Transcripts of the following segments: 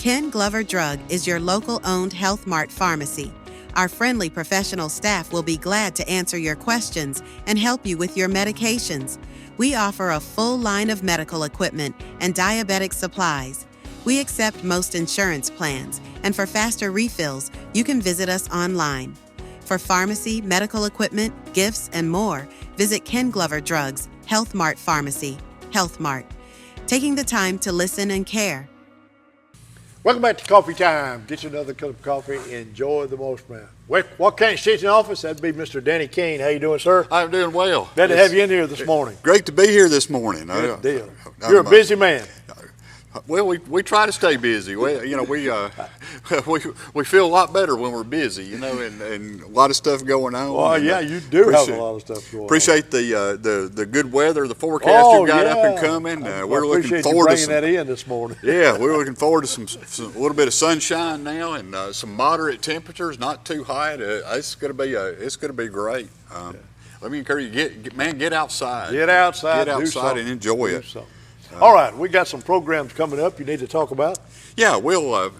Ken Glover Drug is your local owned Health Mart pharmacy. Our friendly professional staff will be glad to answer your questions and help you with your medications. We offer a full line of medical equipment and diabetic supplies. We accept most insurance plans, and for faster refills, you can visit us online. For pharmacy, medical equipment, gifts, and more, visit Ken Glover Drugs, Health Mart Pharmacy, Health Mart. Taking the time to listen and care. Welcome back to Coffee Time. Get you another cup of coffee. Enjoy the most, man. Walk County Extension Office, that'd be Mr. Danny Cain. How you doing, sir? I'm doing well. Glad to have you in here this morning. Great to be here this morning. Good deal. You're a busy man. Well, we try to stay busy. We feel a lot better when we're busy, and a lot of stuff going on. Oh, yeah, you do have a lot of stuff going on. Appreciate the good weather, the forecast you got up and coming. We're looking forward to that in this morning. Yeah, we're looking forward to some a little bit of sunshine now and some moderate temperatures, not too hot. It's going to be great. Let me encourage you, get outside. Get outside and enjoy it. All right, we got some programs coming up you need to talk about. Yeah, we'll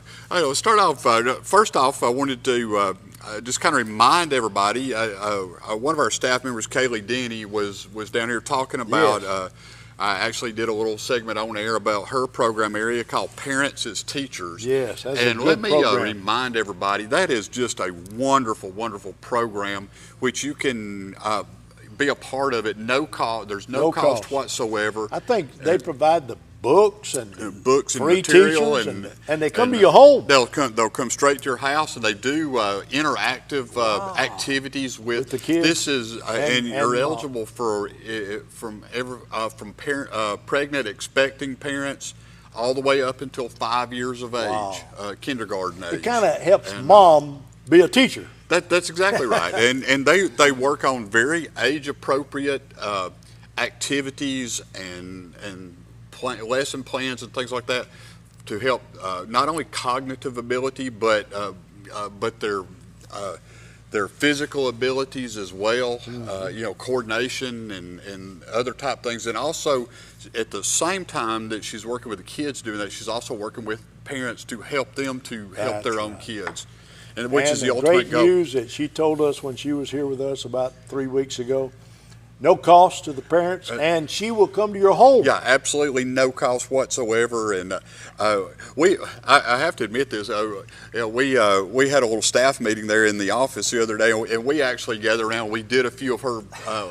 start off. First off, I wanted to just kind of remind everybody. One of our staff members, Kaylee Denny, was down here talking about. Yes. I actually did a little segment on air about her program area called Parents as Teachers. Yes, that's and a let good me program. Remind everybody that is just a wonderful, wonderful program which you can. Be a part of it. No cost. There's no cost whatsoever. I think they provide the books and free material teachers and they come to your home. They'll come straight to your house, and they do interactive activities with the kids. This is and you're eligible for from pregnant expecting parents all the way up until 5 years of age, kindergarten age. It kind of helps mom be a teacher. That's exactly right, and they work on very age-appropriate activities and lesson plans and things like that to help not only cognitive ability but their physical abilities as well, coordination and other type things, and also at the same time that she's working with the kids doing that, she's also working with parents to help them to help their own kids. Which is the ultimate goal. Great news that she told us when she was here with us about 3 weeks ago. No cost to the parents, and she will come to your home. Yeah, absolutely no cost whatsoever. And I have to admit this. We had a little staff meeting there in the office the other day, and we actually gathered around. We did a few of her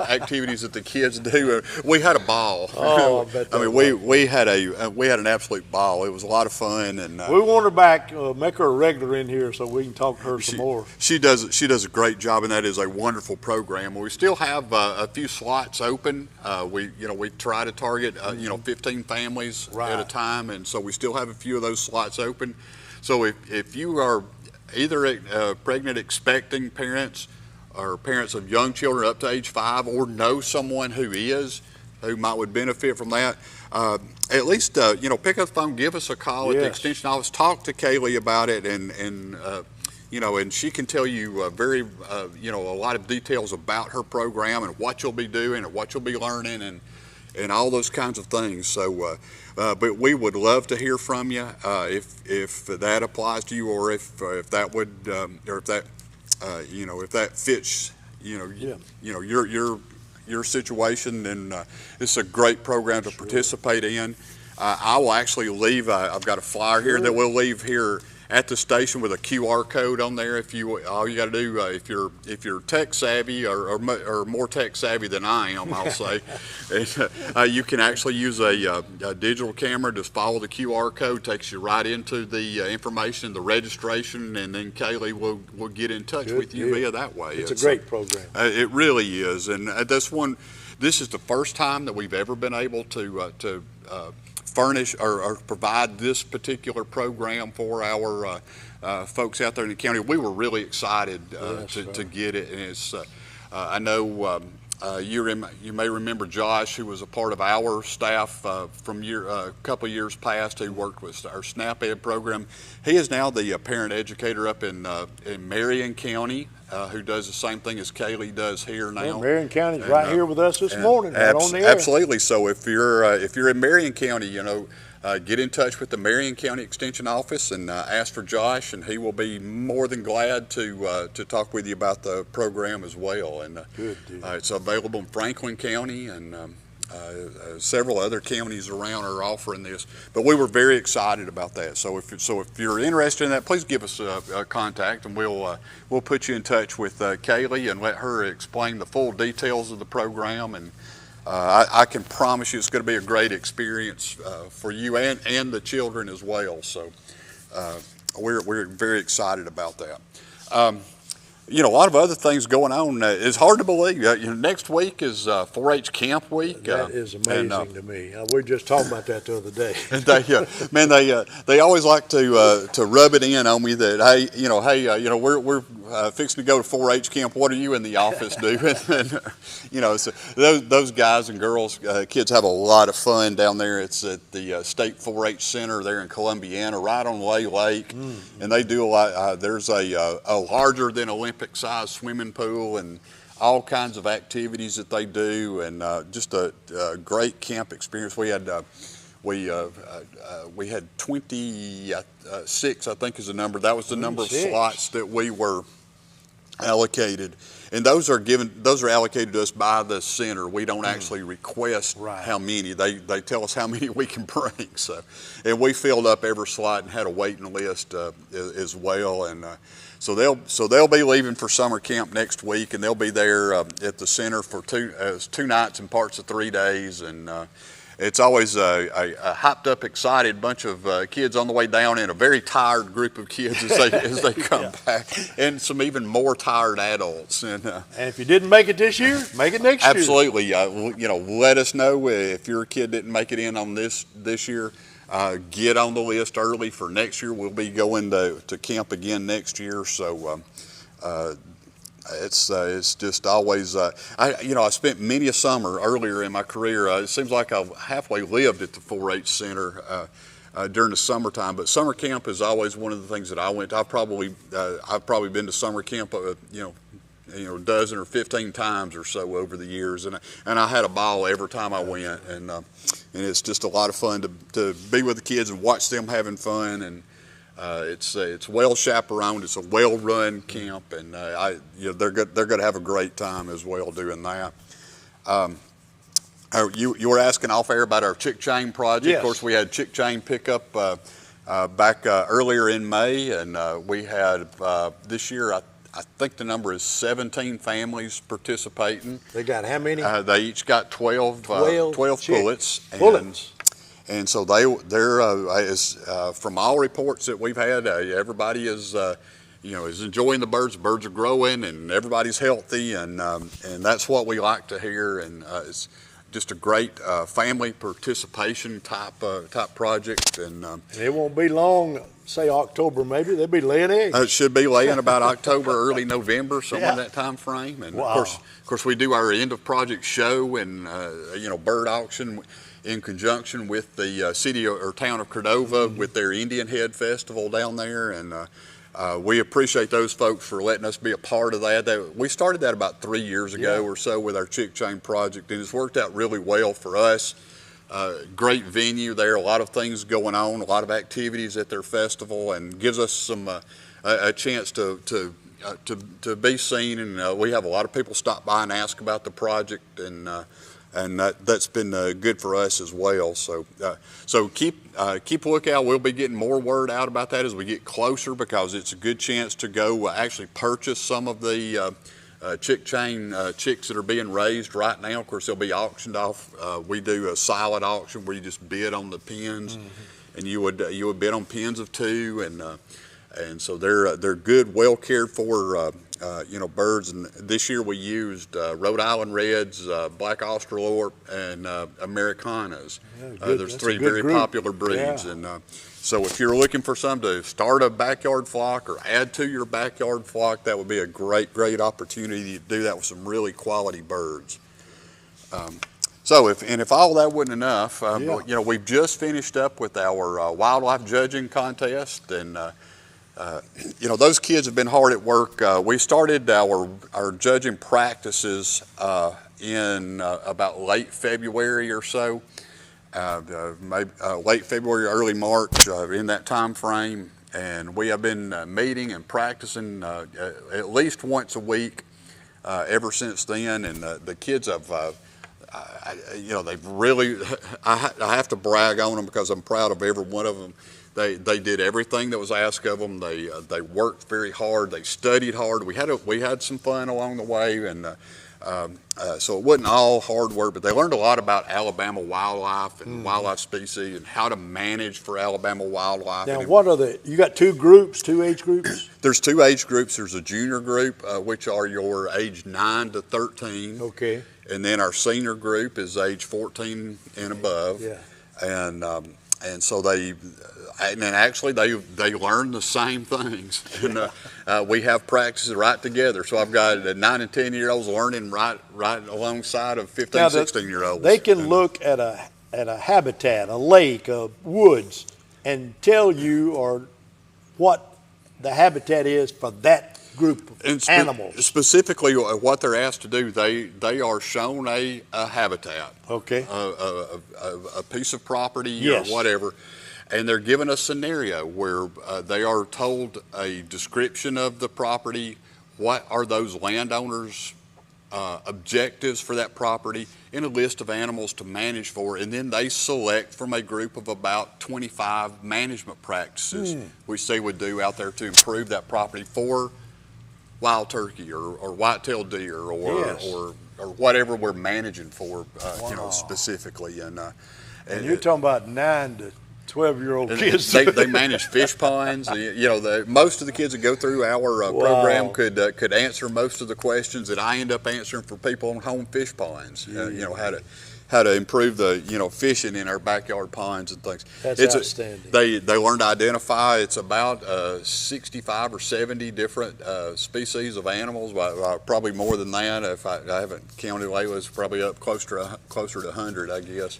activities that the kids do. We had a ball. Oh, I bet. I mean, we had an absolute ball. It was a lot of fun, and we want her back. Make her a regular in here so we can talk to her some more. She does a great job, and that is a wonderful program. We still have a few slots open. We try to target 15 families at a time, and so we still have a few of those slots open. So if you are either pregnant expecting parents or parents of young children up to age 5, or know someone who would benefit from that, at least pick up the phone, give us a call at the extension office, talk to Kaylee about it, and she can tell you a lot of details about her program and what you'll be doing and what you'll be learning and all those kinds of things. So, but we would love to hear from you if that applies to you, or if that would, or if that fits, your situation. Then it's a great program to participate in. I will actually leave. I've got a flyer here that we'll leave here at the station with a QR code on there. All you got to do, if you're tech savvy or more tech savvy than I am, I'll say, you can actually use a digital camera. Just follow the QR code, takes you right into the information, the registration, and then Kaylee will get in touch with you via that way. It's a great program. It really is, and this is the first time that we've ever been able to furnish or provide this particular program for our folks out there in the county. We were really excited to get it, and it's I know you may remember Josh, who was a part of our staff from a couple of years past, who worked with our SNAP Ed program. He is now the parent educator up in Marion County, who does the same thing as Kaylee does here now. Well, Marion County's right here with us this morning, right on the air. Absolutely. So if you're in Marion County, get in touch with the Marion County Extension Office and ask for Josh, and he will be more than glad to talk with you about the program as well. And it's available in Franklin County, and several other counties around are offering this. But we were very excited about that. So if you're interested in that, please give us a contact, and we'll put you in touch with Kaylee and let her explain the full details of the program. And I can promise you it's going to be a great experience for you and the children as well. So we're very excited about that. You know, a lot of other things going on. It's hard to believe. Next week is 4-H camp week. That is amazing to me. We were just talking about that the other day. They always like to rub it in on me that hey, we're fixing to go to 4-H camp. What are you in the office doing? And, so those guys and girls, kids have a lot of fun down there. It's at the State 4-H Center there in Columbiana, right on Lay Lake, and they do a lot. There's a larger than Olympic-sized swimming pool and all kinds of activities that they do, and just a great camp experience. We had 26, I think is the number. That was the number of slots that we were allocated, and those are allocated to us by the center. We don't actually request how many. They tell us how many we can bring. So, and we filled up every slot and had a waiting list as well. And so they'll be leaving for summer camp next week, and they'll be there at the center for two nights and parts of 3 days. And it's always a hyped up, excited bunch of kids on the way down, and a very tired group of kids as they come back, and some even more tired adults. And if you didn't make it this year, make it next year. Absolutely. Let us know if your kid didn't make it in on this year. Get on the list early for next year. We'll be going to camp again next year. So it's just always, I spent many a summer earlier in my career. It seems like I've halfway lived at the 4-H Center during the summertime, but summer camp is always one of the things that I went to. I've probably been to summer camp, a dozen or 15 times or so over the years, and I had a ball every time I went, and it's just a lot of fun to be with the kids and watch them having fun, and it's well chaperoned. It's a well run camp, and they're going to have a great time as well doing that. You were asking off air about our chick chain project. Yes. Of course, we had chick chain pickup back earlier in May, and we had this year. I think the number is 17 families participating. They got how many? They each got 12 pullets. And so they're from all reports that we've had, everybody is enjoying the birds. The birds are growing, and everybody's healthy, and that's what we like to hear. And it's just a great family participation type project. And it won't be long. Say October, maybe they'll be laying eggs. It should be laying about October, early November, somewhere in that time frame. And of course, we do our end of project show and bird auction in conjunction with the city or town of Cordova with their Indian Head Festival down there, and we appreciate those folks for letting us be a part of that. We started that about 3 years ago or so with our chick chain project, and it's worked out really well for us. Great venue there, a lot of things going on, a lot of activities at their festival, and gives us a chance to be seen. And we have a lot of people stop by and ask about the project, and that's been good for us as well. So keep a lookout. We'll be getting more word out about that as we get closer, because it's a good chance to go actually purchase some of the chick chain chicks that are being raised right now. Of course, they'll be auctioned off. We do a silent auction where you just bid on the pens, and you would bid on pens of 2, and so they're good, well cared for birds. And this year we used Rhode Island Reds, Black Australorp, and Americanas. There's 3 very popular breeds, and so if you're looking for some to start a backyard flock or add to your backyard flock, that would be a great opportunity to do that with some really quality birds. So if all that wasn't enough, we've just finished up with our wildlife judging contest, and those kids have been hard at work. We started our judging practices in about late February or so. maybe late February, early March, in that time frame. And we have been meeting and practicing at least once a week ever since then. And the kids have, they've really, I have to brag on them because I'm proud of every one of them. They did everything that was asked of them. They worked very hard. They studied hard. We had some fun along the way, and so it wasn't all hard work. But they learned a lot about Alabama wildlife and wildlife species and how to manage for Alabama wildlife. Now, you got two age groups? There's two age groups. There's a junior group, which are your age 9 to 13. Okay. And then our senior group is age 14 and above. Yeah. And so they learn the same things, and we have practices right together. So I've got 9 and 10-year-olds learning right alongside of 15, 16-year-olds. They can look at a habitat, a lake, woods, and tell you what the habitat is for that group of animals. Specifically, what they're asked to do, they are shown a habitat, okay, a piece of property, yes, or whatever. And they're given a scenario where they are told a description of the property, what are those landowners' objectives for that property, and a list of animals to manage for, and then they select from a group of about 25 management practices which they would do out there to improve that property for wild turkey or white-tailed deer or whatever we're managing for, specifically. And you're talking about 9 to 12-year-old kids. They manage fish ponds. Most of the kids that go through our program could answer most of the questions that I end up answering for people on home fish ponds. How to improve the fishing in our backyard ponds and things. That's outstanding. They learn to identify. It's about 65 or 70 different species of animals. Probably more than that. If I haven't counted lately, it's probably up closer to 100, I guess.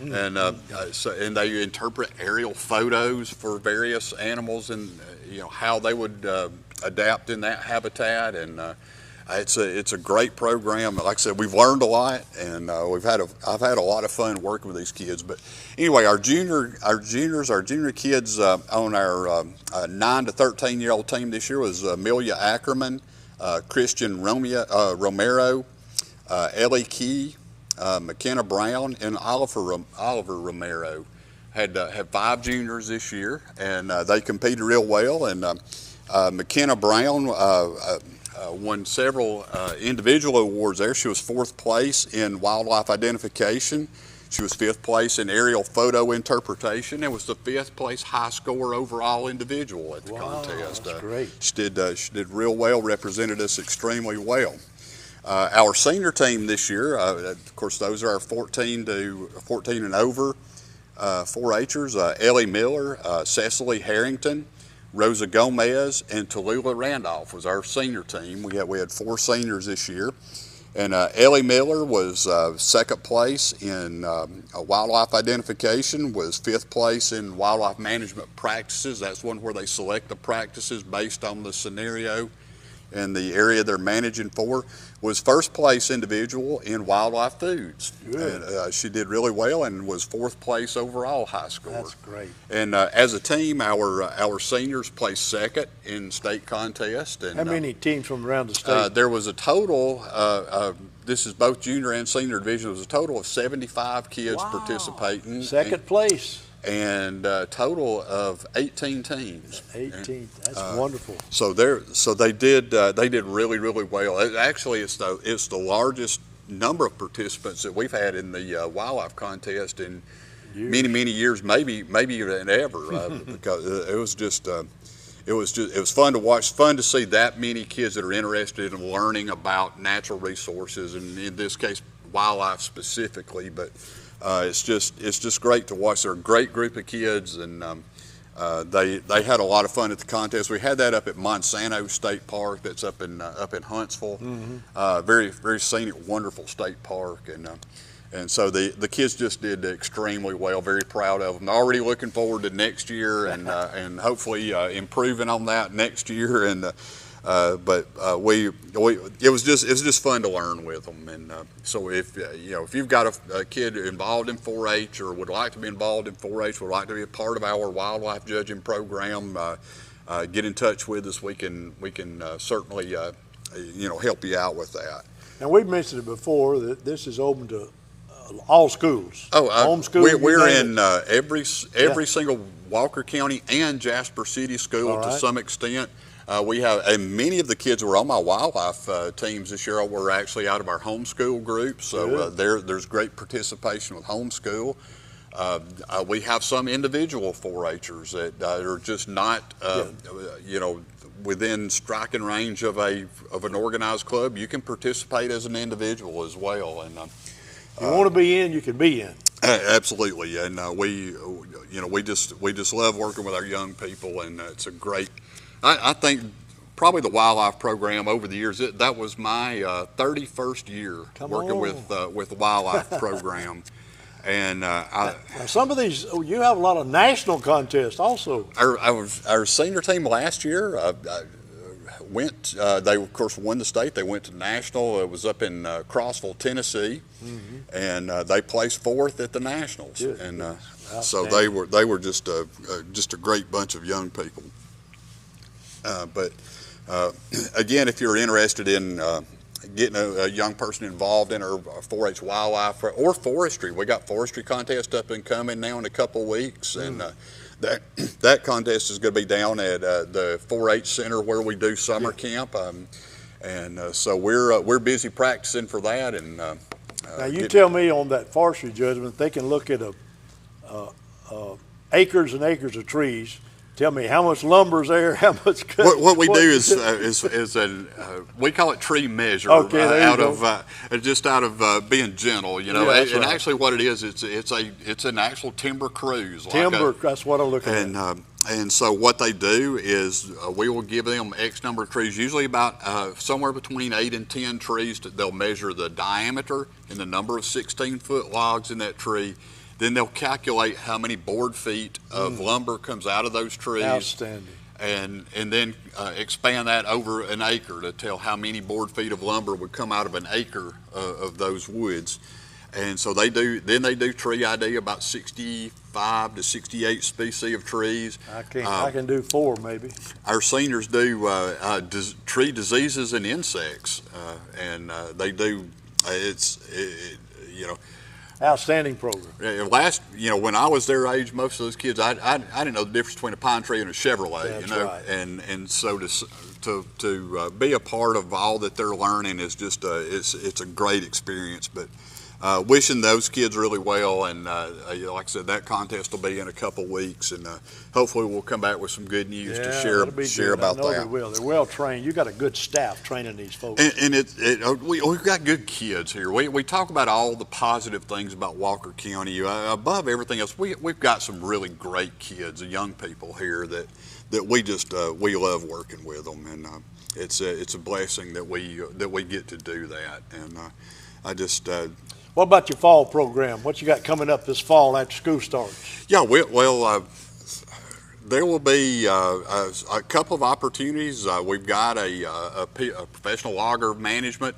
And and they interpret aerial photos for various animals and how they would adapt in that habitat, and it's a great program. Like I said, we've learned a lot, and I've had a lot of fun working with these kids. But anyway, our junior kids on our 9 to 13-year-old team this year was Amelia Ackerman, Christian Romero, Ellie Key, McKenna Brown, and Oliver Romero. Had 5 juniors this year, and they competed real well. And McKenna Brown won several individual awards there. She was 4th place in wildlife identification. She was 5th place in aerial photo interpretation, and was the 5th place high score overall individual at the contest. That's great. She did real well, represented us extremely well. Our senior team this year, of course, those are our 14 and over 4-Hers. Ellie Miller, Cecily Harrington, Rosa Gomez, and Tallulah Randolph was our senior team. We had 4 seniors this year. And Ellie Miller was 2nd place in wildlife identification, was 5th place in wildlife management practices. That's one where they select the practices based on the scenario and the area they're managing for. Was 1st place individual in wildlife foods. Good. And, she did really well and was 4th place overall high score. That's great. And as a team, our seniors placed 2nd in state contest. And how many teams from around the state? There was a total. This is both junior and senior division. There was a total of 75 kids participating. 2nd place. And a total of 18 teams. 18. That's wonderful. So they did really, really well. Actually, it's the largest number of participants that we've had in the wildlife contest in many years, maybe even ever, because it was fun to watch, fun to see that many kids that are interested in learning about natural resources, and in this case, wildlife specifically, but. It's just great to watch. They're a great group of kids, and they had a lot of fun at the contest. We had that up at Monsanto State Park. That's up in Huntsville. Very, very scenic, wonderful state park, and so the kids just did extremely well. Very proud of them. Already looking forward to next year, and hopefully improving on that next year. And But it was just fun to learn with them. And so if you've got a kid involved in 4-H or would like to be involved in 4-H, would like to be a part of our wildlife judging program, get in touch with us. We can certainly help you out with that. And we've mentioned it before that this is open to all schools. Homeschool. We're in every single Walker County and Jasper City school to some extent. We have, and many of the kids who were on my wildlife teams this year were actually out of our homeschool group. So there's great participation with homeschool. We have some individual 4-H'ers that are just not, within striking range of an organized club. You can participate as an individual as well. And you want to be in, you can be in. Absolutely, and we just love working with our young people, and it's a great. I think probably the wildlife program over the years. That was my 31st year working with the wildlife program, and now some of these you have a lot of national contests also. Our senior team last year went. They of course won the state. They went to national. It was up in Crossville, Tennessee, and they placed 4th at the nationals. Good. And so they were just a great bunch of young people. But again, if you're interested in getting a young person involved in our 4-H wildlife or forestry, we got forestry contest up and coming now in a couple of weeks, and that contest is going to be down at the 4-H center where we do summer camp, and so we're busy practicing for that. And now you tell me on that forestry judgment, they can look at acres and acres of trees. Tell me how much lumber's there, how much cut. What we do is we call it tree measure. Out of being gentle, and right. actually what it is, it's an actual timber cruise. That's what I'm looking at. And so what they do is we will give them X number of trees, usually about somewhere between 8 and 10 trees. They'll measure the diameter and the number of 16-foot logs in that tree. Then they'll calculate how many board feet of lumber comes out of those trees. Outstanding. And then expand that over an acre to tell how many board feet of lumber would come out of an acre of those woods. And so they do tree ID about 65 to 68 species of trees. I can do 4 maybe. Our seniors do tree diseases and insects, and they do. Outstanding program. When I was their age, most of those kids, I didn't know the difference between a pine tree and a Chevrolet. That's right. And so to be a part of all that they're learning is just it's a great experience. But wishing those kids really well, and like I said, that contest will be in a couple weeks, and hopefully we'll come back with some good news to share about that. They will. They're well trained. You got a good staff training these folks. And we've got good kids here. We talk about all the positive things about Walker County. Above everything else, we've got some really great kids, young people here that we love working with them, and it's a blessing that we get to do that. And I just. What about your fall program? What you got coming up this fall after school starts? Yeah, there will be a couple of opportunities. We've got a professional logger management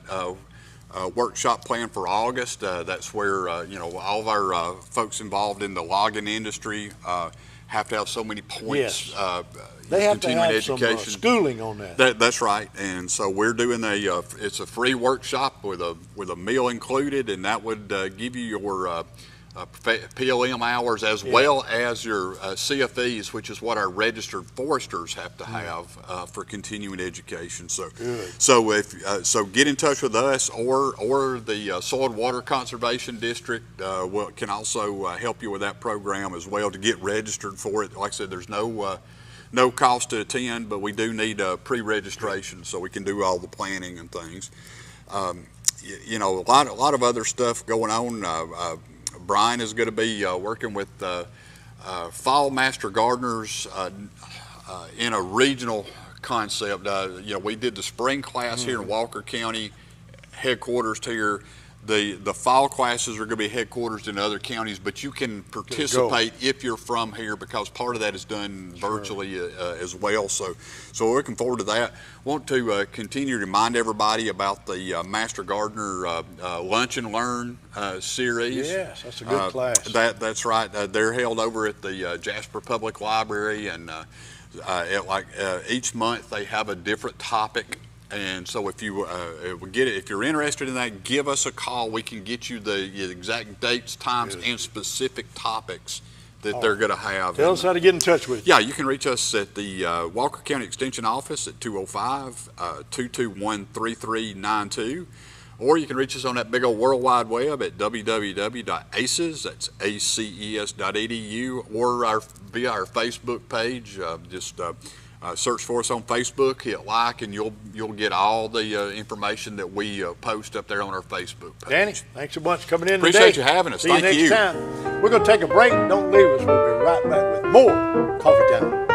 workshop planned for August. That's where all of our folks involved in the logging industry have to have so many points. Yes. They have to have education. Some schooling on that. That's right, and so we're doing it's a free workshop with a meal included, and that would give you your PLM hours as well as your CFEs, which is what our registered foresters have to have for continuing education. So, so get in touch with us or the Soil and Water Conservation District can also help you with that program as well to get registered for it. Like I said, there's no cost to attend, but we do need pre-registration so we can do all the planning and things. A lot of other stuff going on. Brian is going to be working with fall master gardeners in a regional concept. We did the spring class here in Walker County, headquarters here. The fall classes are going to be headquartered in other counties, but you can participate if you're from here, because part of that is done virtually as well. So we're looking forward to that. Want to continue to remind everybody about the Master Gardener Lunch and Learn series. Yes, that's a good class. That's right. They're held over at the Jasper Public Library, and each month they have a different topic. And so if you're interested in that, give us a call. We can get you the exact dates, times, and specific topics that they're going to have. Tell us how to get in touch with you. Yeah, you can reach us at the Walker County Extension Office at 205-221-3392. Or you can reach us on that big old World Wide Web at www.aces, that's ACES.edu, or via our Facebook page. Search for us on Facebook, hit like, and you'll get all the information that we post up there on our Facebook page. Danny, thanks so much for coming in Appreciate today. you having us. See you Thank next time. We're going to take a break. Don't leave us. We'll be right back with more Coffee Time.